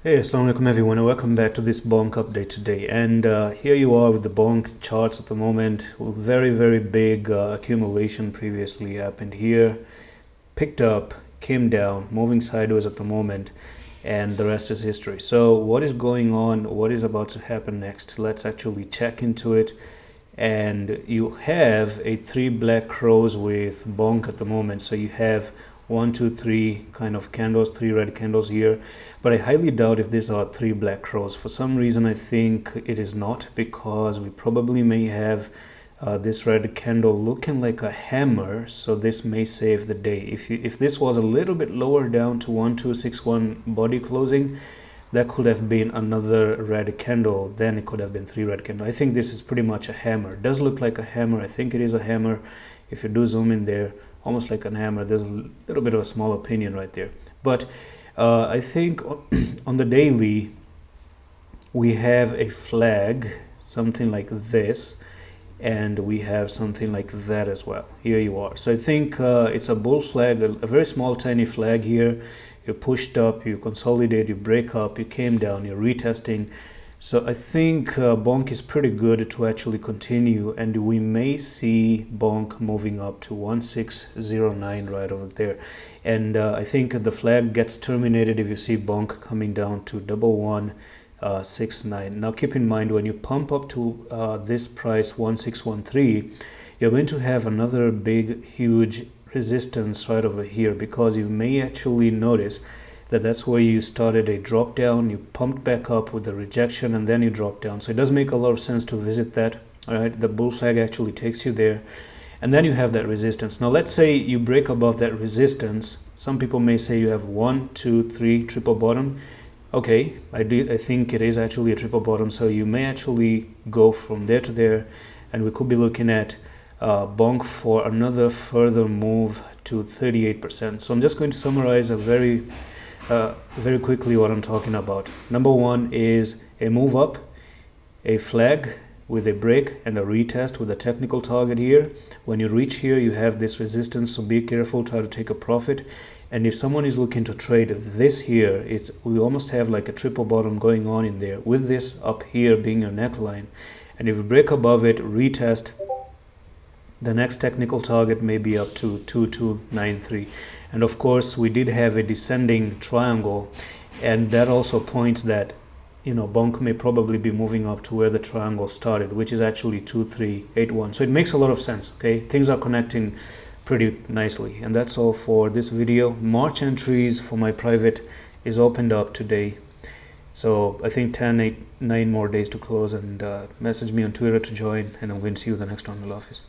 Hey, assalamu alaikum everyone, and welcome back to this bonk update today. And here you are with the bonk charts at the moment. Very big accumulation previously happened here, picked up, came down, moving sideways at the moment, and the rest is history. So what is going on? What is about to happen next? Let's actually check into it. And you have a three black crows with bonk at the moment. So you have 1 2 3 kind of candles, three red candles here, but I highly doubt if these are three black crows. For some reason I think it is not, because we probably may have this red candle looking like a hammer, so this may save the day. If this was a little bit lower down to 1261 body closing, that could have been another red candle, then it could have been three red candles. I think this is pretty much a hammer. It does look like a hammer. I think it is a hammer. If you do zoom in there, almost like a hammer, there's a little bit of a small opinion right there. But I think on the daily we have a flag, something like this, and we have something like that as well. Here you are. So I think it's a bull flag, a very small tiny flag here. You pushed up, you consolidate, you break up, you came down, you're retesting. So I think bonk is pretty good to actually continue, and we may see bonk moving up to 1609 right over there. And I think the flag gets terminated if you see bonk coming down to 1169. Now keep in mind, when you pump up to this price 1613, you're going to have another big huge resistance right over here, because you may actually notice that that's where you started a drop down, you pumped back up with the rejection, and then you drop down. So it does make a lot of sense to visit that. All right, the bull flag actually takes you there, and then you have that resistance. Now let's say you break above that resistance. Some people may say you have 1 2 3 triple bottom. Okay, I think it is actually a triple bottom, so you may actually go from there to there, and we could be looking at bonk for another further move to 38%. So I'm just going to summarize very quickly what I'm talking about. Number one is a move up, a flag with a break, and a retest with a technical target here. When you reach here, you have this resistance, so be careful, try to take a profit. And if someone is looking to trade this here, we almost have like a triple bottom going on in there, with this up here being your neckline. And if you break above it, retest, the next technical target may be up to 2293. And of course we did have a descending triangle, and that also points that bonk may probably be moving up to where the triangle started, which is actually 2381. So it makes a lot of sense. Okay, things are connecting pretty nicely. And that's all for this video. March entries for my private is opened up today, so I think 9 more days to close. And message me on Twitter to join, and I'm going to see you the next one in the office.